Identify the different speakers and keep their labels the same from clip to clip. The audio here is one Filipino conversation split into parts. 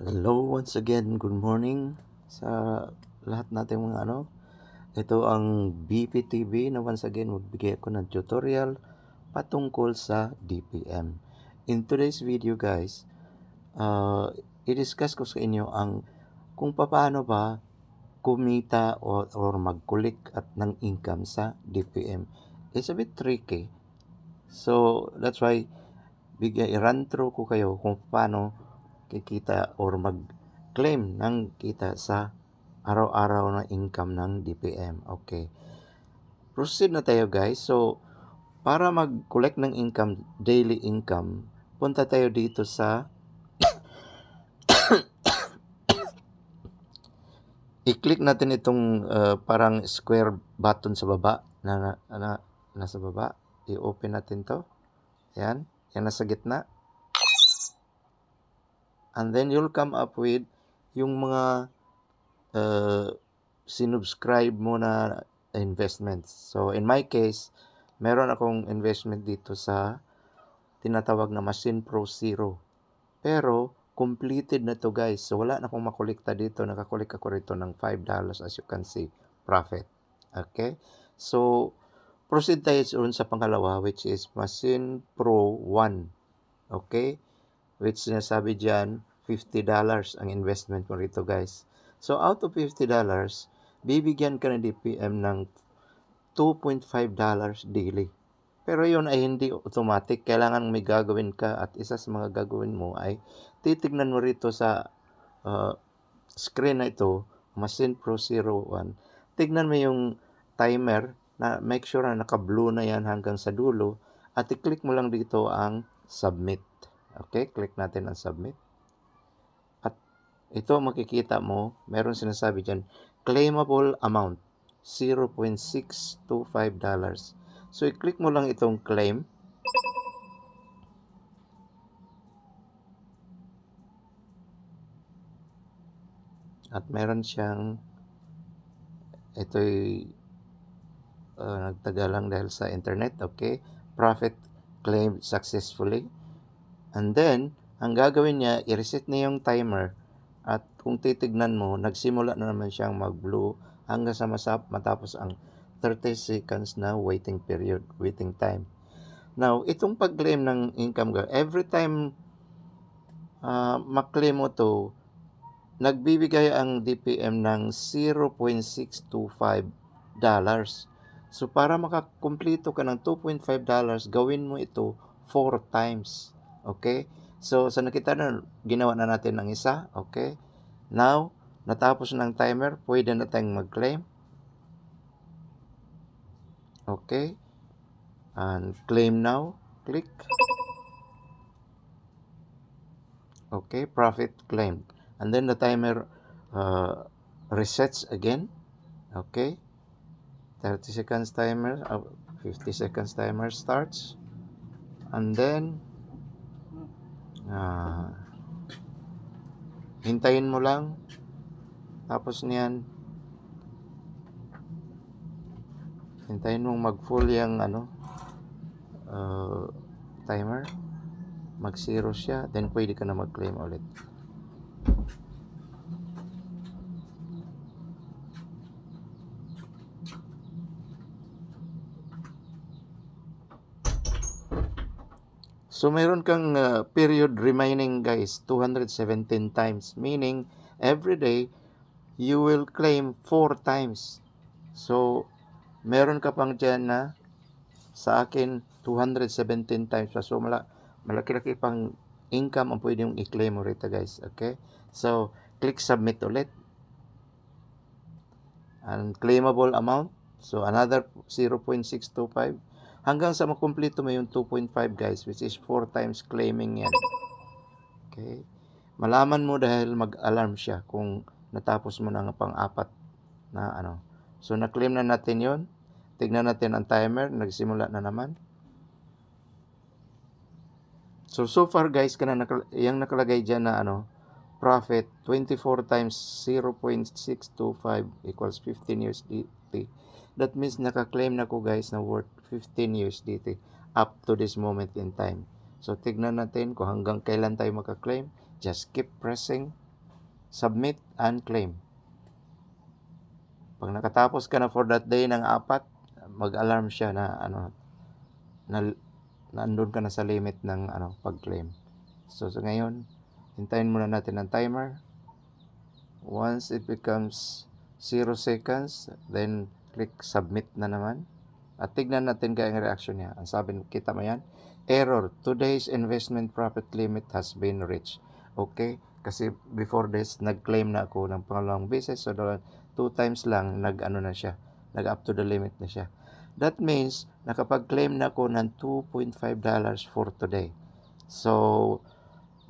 Speaker 1: Hello once again, good morning sa lahat natin mga Ito ang BPTV na once again magbigay ako ng tutorial patungkol sa DPM. In today's video guys, i-discuss ko sa inyo ang kung paano ba kumita or mag-collect at ng income sa DPM. It's a bit tricky. So that's why i-run through ko kayo kung paano kikita or mag-claim ng kita sa araw-araw na income ng DPM. Okay. Proceed na tayo guys. So, para mag-collect ng income, daily income, punta tayo dito sa i-click natin itong parang square button sa baba na nasa baba. I-open natin to. Yan. Yan nasa gitna. And then you'll come up with yung mga sinubscribe mo na investments. So, in my case, meron akong investment dito sa tinatawag na Machine Pro Zero. Pero, completed na to guys. So, wala na akong makolekta dito. Nakakolek ako rito ng $5 as you can see, profit. Okay? So, proceed tayo sa pangalawa which is Machine Pro 1. Okay? Which sinasabi dyan, $50 ang investment mo rito guys. So, out of $50, bibigyan ka ng DPM ng $2.5 daily. Pero yun ay hindi automatic. Kailangan may gagawin ka at isa sa mga gagawin mo ay titignan mo rito sa screen na ito, Machine Pro 01. Tignan mo yung timer na make sure na naka-blue na yan hanggang sa dulo at i-click mo lang dito ang submit. Okay, click natin ang submit. At ito makikita mo, meron sinasabi dyan, claimable amount, $0.625. So, i-click mo lang itong claim. At meron siyang, ito'y nagtaga lang dahil sa internet, okay? Profit claimed successfully. And then, ang gagawin niya, i-reset niya yung timer. At kung titignan mo, nagsimula na naman siyang mag-blue hanggang sa matapos ang 30 seconds na waiting period, waiting time. Now, itong pag-claim ng income, every time mag-claim mo to, nagbibigay ang DPM ng $0.625. So, para makakumpleto ka ng $2.5, gawin mo ito 4 times. Okay? So, sa nakita na, ginawa na natin ang isa. Okay? Now, natapos ng timer, pwede na tayong mag-claim. Okay? And claim now. Click. Okay, profit claimed. And then the timer resets again. Okay. 30 seconds timer, 50 seconds timer starts. And then, hintayin mo lang. Tapos niyan, hintayin mong mag-full yung timer. Mag-zero siya. Then, pwede ka na mag-claim ulit. So, mayroon kang period remaining guys, 217 times. Meaning, every day, you will claim 4 times. So, meron ka pang dyan na, sa akin, 217 times. So, malaki-laki pang income ang pwede mong i-claim mo rito guys. Okay? So, click submit ulit. And claimable amount. So, another 0.625. Hanggang sa makumpleto mo yung 2.5 guys, which is 4 times claiming yan. Okay? Malaman mo dahil mag-alarm siya kung natapos mo na ng pang-apat na So, na-claim na natin yon. Tignan natin ang timer. Nagsimula na naman. So far guys, yung nakalagay dyan na profit, 24 times 0.625 equals 15 USDT. That means naka-claim na ko guys na worth 15 USDT up to this moment in time. So tignan natin kung hanggang kailan tayo maka-claim. Just keep pressing submit and claim. Pag nakatapos ka na for that day ng 4, mag-alarm siya na nandun ka na sa limit ng pag-claim. So ngayon, hintayin muna natin ang timer. Once it becomes 0 seconds, then click submit na naman. At tignan natin kaya ang reaction niya. Ang sabi, kita mo yan? Error, today's investment profit limit has been reached. Okay? Kasi before this, nag-claim na ako ng pangalawang beses. So 2 times lang, na siya. Nag-up to the limit na siya. That means, nakapag-claim na ako ng $2.5 for today. So,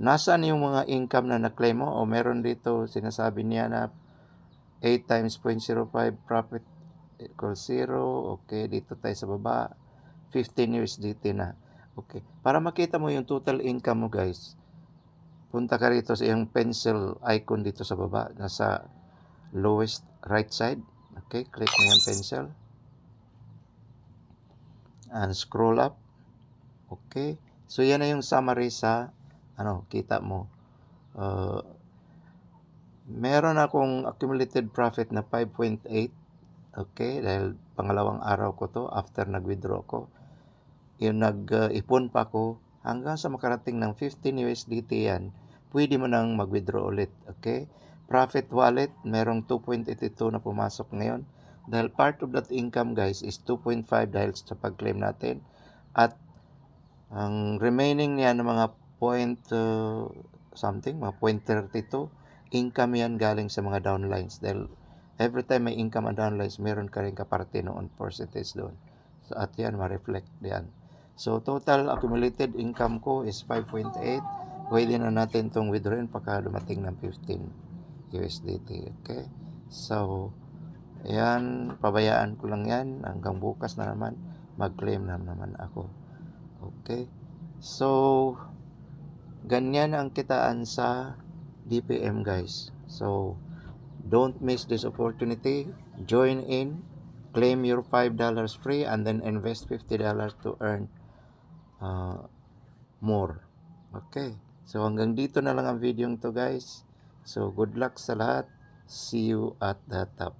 Speaker 1: nasaan yung mga income na na-claim mo? O meron dito, sinasabi niya na 8 times 0.05 profit equals 0. Okay, dito tayo sa baba. 15 USDT na. Okay. Para makita mo yung total income mo, guys, punta ka rito sa yung pencil icon dito sa baba. Nasa lowest right side. Okay, click mo yung pencil. And scroll up. Okay. So, yan na yung summary sa, kita mo. Meron akong accumulated profit na 5.8. Okay, dahil pangalawang araw ko to after nag-withdraw ko. Yung nag-ipon pa ko hanggang sa makarating ng 15 USDT yan, pwede mo nang mag-withdraw ulit. Okay? Profit wallet, merong 2.82 na pumasok ngayon. Dahil part of that income, guys, is 2.5 dahil sa pag-claim natin. At ang remaining niya ng mga mga 0.32, income yan galing sa mga downlines. Dahil every time may income and downlines, meron ka rin kaparte noon percentage doon. So, at yan, ma-reflect yan. So, total accumulated income ko is 5.8. Pwede na natin itong withdrawin pagka dumating ng 15 USDT. Okay? So, ayan, pabayaan ko lang yan. Hanggang bukas na naman, mag-claim na naman ako. Okay? So, ganyan ang kitaan sa DPM, guys. So, don't miss this opportunity. Join in, claim your $5 free, and then invest $50 to earn more. Okay. So, hanggang dito na lang ang video to, guys. So, good luck sa lahat. See you at the top.